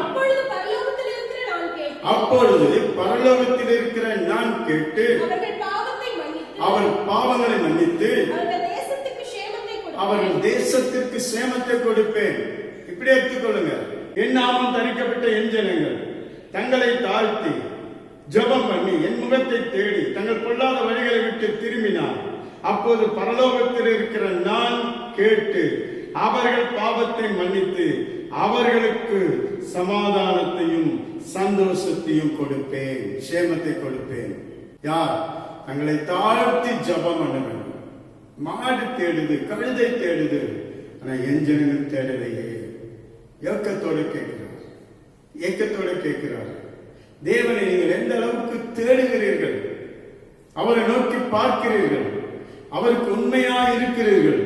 அப்பொழுது பரலோகத்தில் இருக்கிற நான் கேட்டு அவர் பாவங்களை மன்னித்து அவர்கள் தேசத்திற்கு சேமத்தை கொடுப்பேன். இப்படி எடுத்துக்கொள்ளுங்க. என் நாமம் தரிக்கப்பட்ட என் ஜனங்கள் தங்களை தாழ்த்தி ஜெபம் பண்ணி என் முகத்தை தேடி தங்கள் பொல்லாத வழிகளை விட்டு திரும்பினார், அப்போது பரலோகத்தில் இருக்கிற நான் கேட்டு அவர்கள் பாவத்தை மன்னித்து அவர்களுக்கு சமாதானத்தையும் சந்தோஷத்தையும் கொடுப்பேன், சேமத்தை கொடுப்பேன். யார்? தங்களை தாழ்த்தி ஜெபம் பண்ண வேண்டும். மாடு தேடுது, கழுதை தேடுது, ஆனா என் ஜனங்கள் தேடலையே. ஏக்கத்தோடு கேட்கிறார். தேவனை நீங்கள் எந்த அளவுக்கு தேடுகிறீர்கள், அவரை நோக்கி பார்க்கிறீர்கள், அவருக்கு உண்மையா இருக்கிறீர்கள்?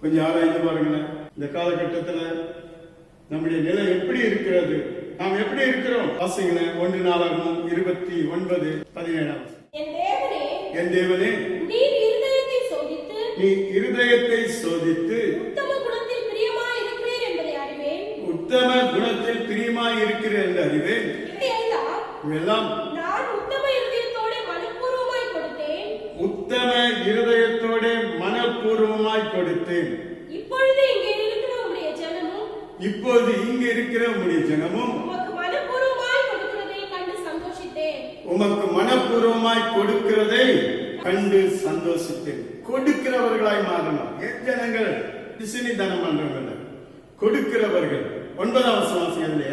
கொஞ்சம் ஆராய்ந்து பாருங்களேன். இந்த காலகட்டத்தில் நம்முடைய நிலை எப்படி இருக்கிறது? நாம் எப்படி இருக்கிறோம்? வாசிங்களேன் 1 நாளாகமும் 29:17. என் தேவனே, நீ இருதயத்தை சோதித்து உத்தம குணத்தில் பிரியமாய் இருக்கிறீர் என்று அறிவேன். இதெல்லாம் நான் உத்தம இருதயத்தோட மனப்பூர்வமாய் கொடுத்தேன். இப்பொழுது இங்கே இருக்கிற உம்முடைய ஜனமும் உமக்கு மனப்பூர்வமாய் கொடுக்கிறதை கண்டு சந்தோஷித்தேன். கொடுக்கிறவர்களாய் மாறணும். என் ஜனங்கள் பிசினி தனம் பண்றவங்க, கொடுக்கிறவர்கள். 9ஆம் வசனத்திலே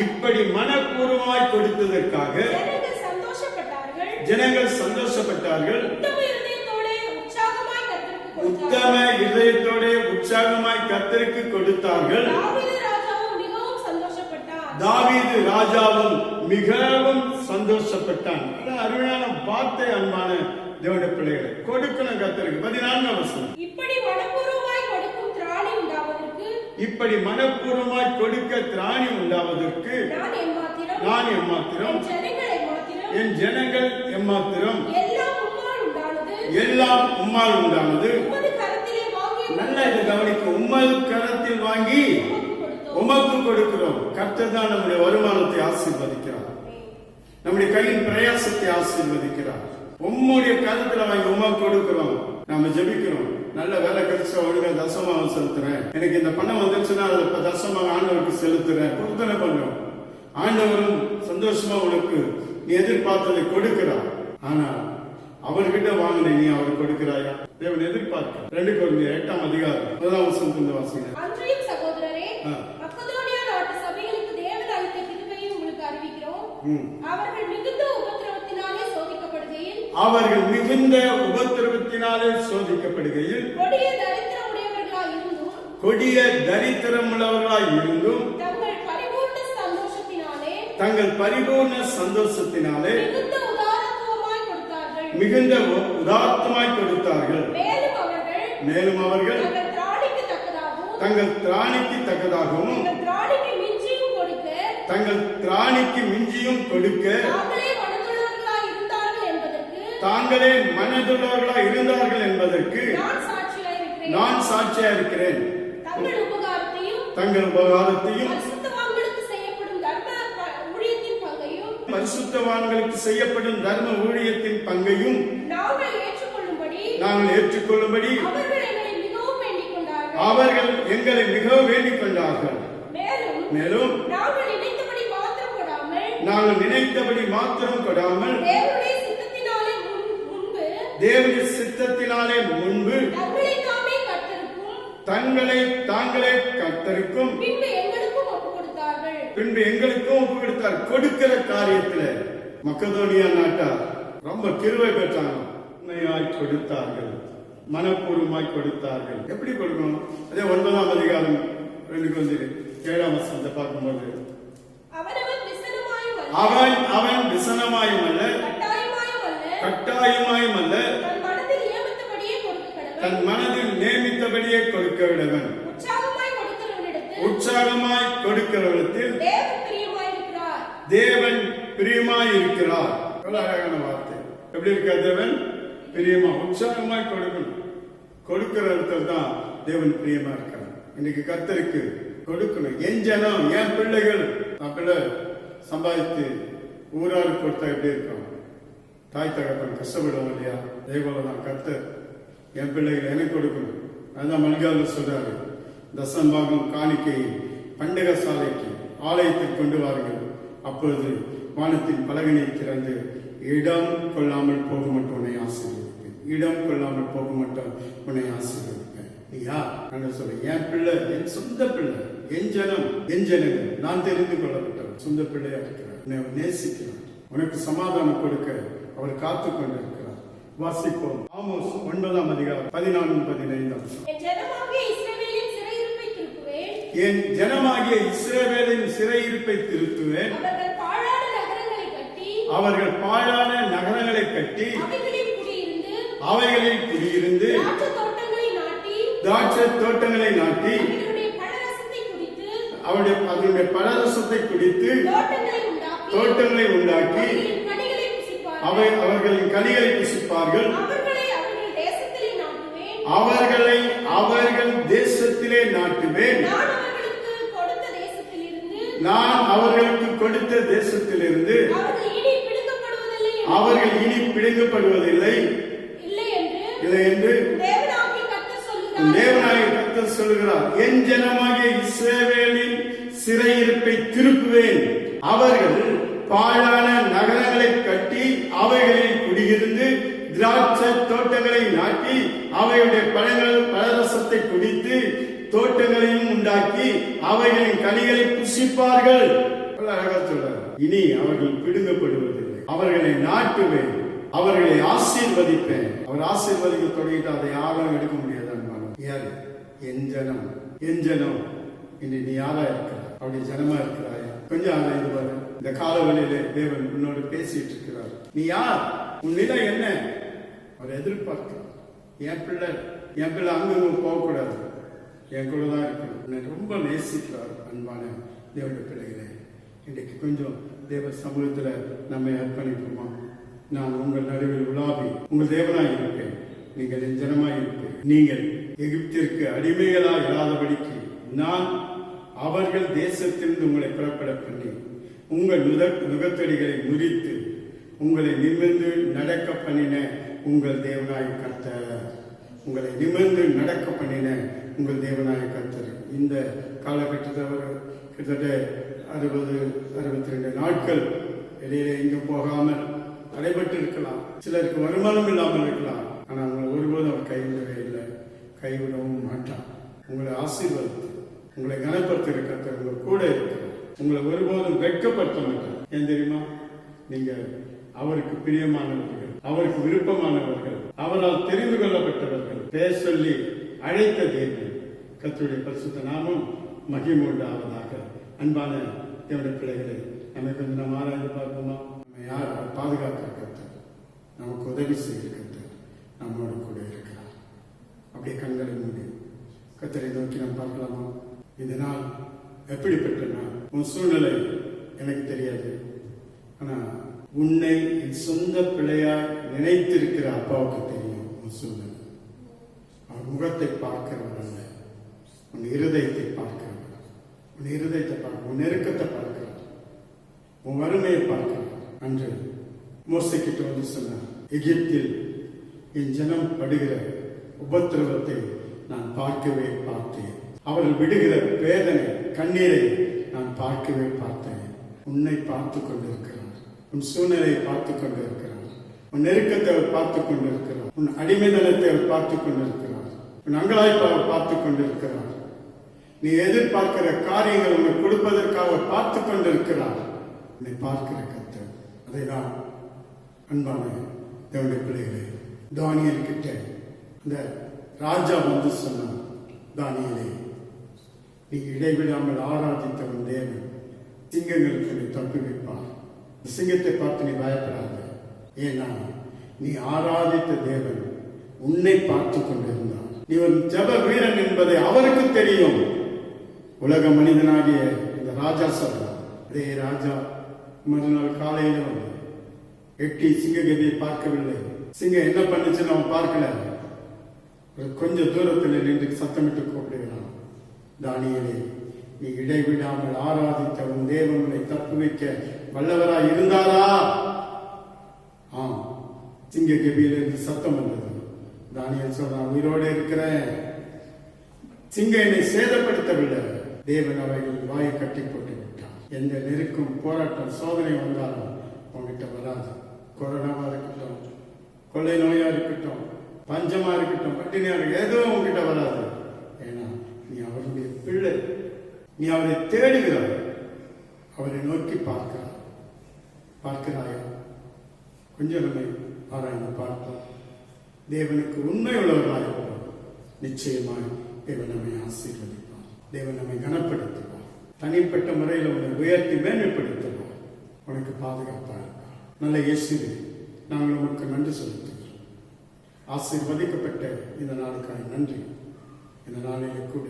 இப்படி மனப்பூர்வமாய் கொடுத்ததற்காக ஜனங்கள் சந்தோஷப்பட்டார்கள். உத்தம இதயத்தோட உற்சாகமாய் கர்த்தருக்கு கொடுத்தார்கள். தாவீது ராஜாவும் மிகவும் சந்தோஷப்பட்டான். அருமையான வார்த்தை. அன்பான தேவனுடைய பிள்ளைகளை, கொடுக்கணும் கர்த்தருக்கு. 14ஆம் வசனம். இப்படி மனப்பூர்வமாய் கொடுக்க திராணி உண்டாவதற்கு நான் எம்மாத்திரம், என் ஜனங்கள் எம்மாத்திரம், எல்லாம் உம்மால் உண்டானது. நல்லா இதை கவனிக்க. உம்மல் கரத்தில் வாங்கி உமக்கு கொடுக்கிறோம். கர்த்தர் தான் நம்முடைய வருமானத்தை ஆசீர்வதிக்கிறார், நம்முடைய கையின் பிரயாசத்தை ஆசீர்வதிக்கிறார். உம்முடைய கருத்துல வாங்கி உமக்கு கொடுக்கிறோம். நாம ஜெபிக்கிறோம், நல்ல வேலை கிடைச்சா ஒழுங்கா தசமாக செலுத்துறேன், எனக்கு இந்த பணம் வந்துருச்சுன்னா அதை தசமாக ஆண்டவருக்கு செலுத்துறேன், பொருத்தனை பண்றோம். ஆண்டவரும் சந்தோஷமா உனக்கு நீ எதிர்பார்த்ததை கொடுக்கிறார். ஆனா அவர்கிட்ட வாங்கின நீ அவர் கொடுக்கிறாயா? தேவன் எதிர்பார்க்க. 2 கொரிந்தியர் 8ஆம் அதிகாரம் 1ஆம் வசனத்திலிருந்து வாசிங்க. அன்றையும் சகோதரரே, மக்கெதோனியா நாட்டு சபைகளுக்கு தேவன் அளித்த கிருபையை உங்களுக்கு அறிவிக்கிறோம். அவர்கள் மிகுந்த உபத்திரவத்தினாலே சோதிக்கப்படுகையில் கொடிய தரித்திரமுள்ளவர்களாய் இருந்தும் தங்கள் பரிபூர்ண சந்தோஷத்தினாலே மிகுந்த உதார்த்தமாய் கொடுத்தார்கள். மேலும் அவர்கள் தங்கள் திராணிக்கு தக்கதாகவும் தங்கள் திராணிக்கு மிஞ்சியும் கொடுக்க தாங்களே மனதுள்ளவர்களாய் இருந்தார்கள் என்பதற்கு நான் சாட்சியா இருக்கிறேன். தங்கள் உபகாரத்தையும் பரிசுத்தவான்களுக்கு செய்யப்படும் தர்ம ஊழியத்தின் பங்கையும் நாங்கள் ஏற்றுக்கொள்ளும்படி அவர்கள் எங்களை மிகவும் வேண்டிக் கொண்டார்கள். மேலும் நாங்கள் நினைத்தபடி மாத்திரம் கொடாமல் தேவனுடைய சித்தத்தினாலே முன்பு தங்களை தாங்களே கர்த்தருக்கும் பின்பு எங்களுக்கும் ஒப்பு கொடுத்தார். கொடுக்கிற காரியத்துல மக்கதோனியா நாட்டார் ரொம்ப கிருபை பெற்றாங்க. உண்மையாய் கொடுத்தார்கள், மனப்பூர்வமாய் கொடுத்தார்கள். எப்படி கொடுக்கணும்? அதே 9ஆம் அதிகாரம் 7ஆம் வசனத்தை பார்க்கும்போது அவன் விசனமாயும் அல்ல கட்டாயமாயும் அல்ல தன் மனதில் நியமித்தபடியே கொடுக்க விடவன். உற்சாகமாய் கொடுக்கிறவரிடத்தில் தேவன் பிரியமாய் இருக்கிறார். அழகான வார்த்தை. எப்படி இருக்க? தேவன் பிரியமா உற்சாகமாய் கொடுக்கணும். கொடுக்கிற இடத்துல தான் தேவன் பிரியமா இருக்கிறார். இன்னைக்கு கர்த்தருக்கு கொடுக்கணும். என் ஜனம், என் பிள்ளைகள், பிள்ளை சம்பாதித்து ஊராரு கொடுத்தா எப்படி இருக்கும்? தாய் தகப்பன் கஷ்டப்படுவோம் இல்லையா? தேவதான் கர்த்தர் என் பிள்ளைகள் எனக்கு கொடுக்கணும். அதுதான் மல்காவில் சொல்றாரு, தசம்பாகம் காணிக்கையை பண்டக சாலைக்கு ஆலயத்தில் கொண்டு வாருங்கள், அப்பொழுது வானத்தின் பலகனை திறந்து இடம் கொள்ளாமல் போக மட்டும் உன்னை ஆசீர்வதிப்பேன். இடம் கொள்ளாமல் போக மட்டும் உன்னை ஆசீர்வதிப்பேன். நீ யார்? நான் சொல்றேன், என் பிள்ளை, என் சொந்த பிள்ளை, என் ஜனம், என் ஜனங்கள், நான் தெரிந்து கொள்ளப்பட்டவன், சொந்த பிள்ளையா இருக்கிறார், உன்னை நேசிக்கிறார், உனக்கு சமாதானம் கொடுக்க அவர் காத்து கொண்டிருக்கிறார். வாசிப்போம். ஆமோஸ் 9ஆம் அதிகாரம் 14-15. என் ஜனமாகிய இஸ்ரவேலின் சிறையிருப்பை திருத்துவேன். அவர்கள் பாழான நகரங்களை கட்டி அவைகளில் குடியிருந்து திராட்சை தோட்டங்களை நாட்டி அதனுடைய பழரசத்தை குடித்து தோட்டங்களை உண்டாக்கி அவர்களின் கனிகளை புசிப்பார்கள். அவர்களை அவர்கள் தேசத்திலே நாட்டுவேன். நான் அவர்களுக்கு கொடுத்த தேசத்திலிருந்து அவர்கள் இனி பிடுங்கப்படுவதில்லை இல்லை என்று தேவனாகிய கர்த்தர் சொல்கிறார். என் ஜனமாகிய இஸ்ரவேலின் சிறையிருப்பை திருப்புவேன். அவர்கள் பாழான நகரங்களை கட்டி அவைகளில் குடியிருந்து திராட்சை தோட்டங்களை நாட்டி அவையுடைய பழரசத்தை குடித்து தோட்டங்களையும் உண்டாக்கி அவைகளின் கனிகளை புசிப்பார்கள். இனி அவர்கள் பிடுங்கப்படுவதில்லை. அவர்களை நாட்டுவேன், அவர்களை ஆசீர்வதிப்பேன். அவர் ஆசீர்வதிக்க தொடங்கிட்டு அதை யாரும் எடுக்க முடியாது. யாரு? என் ஜனம், என் ஜனம். இனி நீ யாரா இருக்கிறாய்? அவருடைய ஜனமா இருக்கிறாய்? கொஞ்சம் ஆராய்ந்து பாரு. இந்த காலவெளியில தேவன் உன்னோடு பேசிட்டு இருக்கிறார். நீ யார்? உன் நிலை என்ன? அவர் எதிர்பார்க்கிறார். என் பிள்ளை அங்கங்க போகக்கூடாது, என் கூட தான் இருக்கணும். என்னை ரொம்ப நேசிக்கிறார். அன்பான தேவனுடைய பிள்ளைகளே, இன்றைக்கு கொஞ்சம் தேவ சமூகத்துல நம்மை அர்ப்பணிப்போமா? நான் உங்கள் நடுவில் உலாவி உங்கள் தேவனாய் இருப்பேன், நீங்கள் என் ஜனமாய் இருப்பேன். நீங்கள் எகிப்திற்கு அடிமைகளாக இராதபடிக்கு நான் அவர்கள் தேசத்திலிருந்து உங்களை புறப்பட பண்ணி உங்கள் நுகத்தடிகளை முறித்து உங்களை நிமிர்ந்து நடக்க பண்ணின உங்கள் தேவனாய் கர்த்தர். உங்களை நிமிர்ந்து நடக்க பண்ணின உங்கள் தேவனாய் கர்த்தர். இந்த காலகட்டத்தில் கிட்டத்தட்ட 60-62 நாட்கள் வெளியில எங்கும் போகாமல் அடைபட்டு இருக்கலாம். சிலருக்கு வருமானம் இல்லாமல் இருக்கலாம். ஆனால் உங்களை ஒருபோதும் அவர் கைவிடவே இல்லை, கைவிடவும் மாட்டான். உங்களை ஆசீர்வதித்து உங்களை கனப்படுத்த இருக்கிற உங்க கூட இருக்கிறார். உங்களை ஒருபோதும் வெட்கப்படுத்த மாட்டார். ஏன் தெரியுமா? நீங்க அவருக்கு பிரியமானவர்கள், அவருக்கு விருப்பமானவர்கள், அவரால் தெரிந்து கொள்ளப்பட்டவர்கள், பேர் சொல்லி அழைத்த தேவன். கர்த்தருடைய பரிசுத்த நாமம் மகிமை உண்டாவதாக. அன்பான தேவனுடைய பிள்ளைகளை, நம்ம கொஞ்சம் நம்ம ஆராய்ந்து பார்ப்போமா? நம்ம யார்? பாதுகாக்கிற கர்த்தர், நமக்கு உதவி செய்கிற கர்த்தர், நம்மோடு கூட இருக்கிறார். அப்படியே கண்களை மூடி கர்த்தரை நோக்கி நாம் பார்க்கலாமா? இந்த நாள் எப்படிப்பட்ட நாள்? உன் சூழ்நிலை எனக்கு தெரியாது, ஆனா உன்னை என் சொந்த பிள்ளையாய் நினைத்திருக்கிற அப்பாவுக்கு தெரியும் உன் சூழ்நிலை. அவர் முகத்தை பார்க்கிறவர் அல்ல, உன் இருதயத்தை பார்க்கிறவர். உன் இருதயத்தை பார்க்க, உன் நெருக்கத்தை பார்க்கிறார், உன் வறுமையை பார்க்கிறார். அன்று மோசைக்கிட்ட வந்து சொன்னார், எகிப்தில் என் ஜனம் படுகிற உபத்திரவத்தை நான் பார்க்கவே பார்த்தேன். அவர்கள் விடுகிற வேதனை கண்ணீரை நான் பார்க்கவே பார்த்தேன். உன்னை பார்த்து கொண்டிருக்கிறார், உன் சூழ்நிலையை பார்த்து கொண்டிருக்கிறார், உன் நெருக்கத்தை அவர் பார்த்து கொண்டிருக்கிறார், உன் அடிமைதனத்தை அவர் பார்த்து கொண்டிருக்கிறார், உன் அங்கலாய்ப்பை அவர் பார்த்து கொண்டிருக்கிறார். நீ எதிர்பார்க்கிற காரியங்கள் உன்னை கொடுப்பதற்காக பார்த்து கொண்டிருக்கிறார். உன்னை பார்க்கிற கர்த்தர். அதை தான் அன்பான தேவனுடைய பிள்ளைகளே, தானியேல் கிட்ட இந்த ராஜா வந்து சொன்னார், தானியேலே, நீ இடைவிடாமல் ஆராதித்தவன் தேவன் சிங்கங்களுக்கு நீ தப்புவிப்பார். சிங்கத்தை பார்த்து நீ பயப்படாத, ஏன்னா நீ ஆராதித்த தேவன் உன்னை பார்த்து கொண்டிருந்தார். நீ ஒரு ஜப வீரன் என்பதை அவருக்கு தெரியும். உலக மனிதனாகிய இந்த ராஜா சொல்றார். அதே ராஜா மறுநாள் காலையில வந்து எட்டி சிங்ககதியை பார்க்கவில்லை. சிங்கம் என்ன பண்ணுச்சுன்னு அவன் பார்க்கல. கொஞ்சம் தூரத்தில் நின்று சத்தமிட்டு கூப்பிடுகிறான், தானியேலே, நீ இடைவிடாமல் ஆராதித்த உன் தேவனை தப்பு வைக்க வல்லவரா இருந்தாரா? ஆம். சிங்க கபியிலிருந்து சத்தம் வந்தது. தானியேல் சொல்றான், உயிரோடு இருக்கிறேன், சிங்கம் என்னை சேதப்படுத்தவில்லை. தேவன் அவைகள் வாயை கட்டி போட்டு விட்டான். எந்த நெருக்கும் போராட்டம் சோதனை வந்தாலும் உங்ககிட்ட வராது. கொரோனாவா இருக்கட்டும், கொள்ளை நோயா இருக்கட்டும், பஞ்சமா இருக்கட்டும், பட்டினியா இருக்கட்டும், எதுவும் உங்ககிட்ட வராது. ஏன்னா நீ அவருடைய பிள்ளை, நீ அவரை தேடுகிறாய், அவரை நோக்கி பார்க்கிறாயா? கொஞ்சம் நம்மை ஆராய்ந்து பார்ப்போம். தேவனுக்கு உண்மை உள்ளவர்களாயிருப்போம். நிச்சயமாய் தேவன் நம்மை ஆசீர்வதிப்பார், தேவன் நம்மை கனப்படுத்துவார், தனிப்பட்ட முறையில் உன்னை உயர்த்தி மேன்மைப்படுத்துவார், உனக்கு பாதுகாப்பாக இருப்பார். நல்ல இயேசுவே, நாங்கள் உமக்கு நன்றி செலுத்துகிறோம். ஆசீர்வதிக்கப்பட்ட இந்த நாளுக்காக நன்றி. இந்த நாளிலே கூட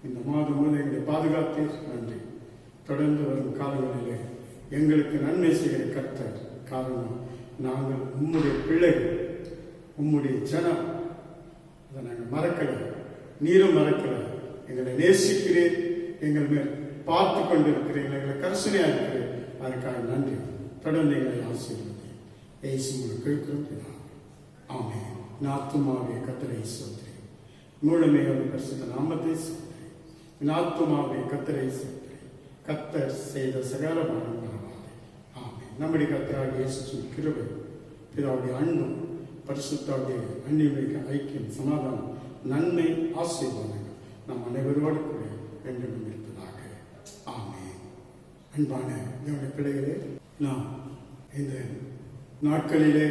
இந்த மாதம் முழுவதும் எங்களை பாதுகாத்தீர், நன்றி. தொடர்ந்து வரும் காலங்களிலே எங்களுக்கு நன்மை செய்கிற கர்த்தர். காரணம், நாங்கள் உம்முடைய பிள்ளைகள், உம்முடைய ஜனம். அதை நாங்கள் மறக்கல, நீரும் மறக்கல. எங்களை நேசிக்கிறேன், எங்கள் மேல் பார்த்து கொண்டிருக்கிறேன், எங்களை கரிசனையாக இருக்கிறேன். அதற்காக நன்றி. தொடர்ந்து எங்களை ஆசீர்வதி. இயேசுவுக்கு கேட்கிறோம். ஆமென். நாத்துமாவே கர்த்தரை ஸ்தோத்திரி, முழுமே ஒரு பரிசுத்த நாமத்தை ஸ்தோத்திரி. நாத்துமாவே கர்த்தரை ஸ்தோத்திரி, கர்த்தர் செய்த சகலமான பரவாயில்லை. ஆமென். நம்முடைய கர்த்தராகிய இயேசு கிருபை, பிதாவுடைய அன்பும் பரிசுத்தாவுடைய அந்நியமிக்க ஐக்கியம், சமாதானம், நன்மை, ஆசீர்வாதங்கள் நம் அனைவரோடு கூட என்றும் இருப்பதாக. ஆமென். அன்பான தேவனுடைய பிள்ளைகளே, நாம் இந்த நாட்களிலே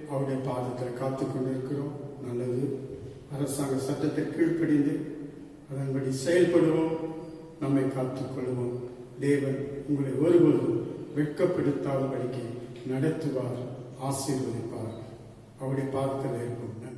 அவருடைய பாதத்தில் காத்து கொண்டிருக்கிறோம். நல்லது. அரசாங்க சட்டத்தை கீழ்ப்படிந்து அதன்படி செயல்படுவோம், நம்மை காத்துக்கொள்வோம். தேவன் உங்களை ஒருபோதும் வெட்கப்படுத்தாதபடிக்கு நடத்துவார், ஆசீர்வதிப்பார். அவருடைய பாதத்தில் இருக்கும்.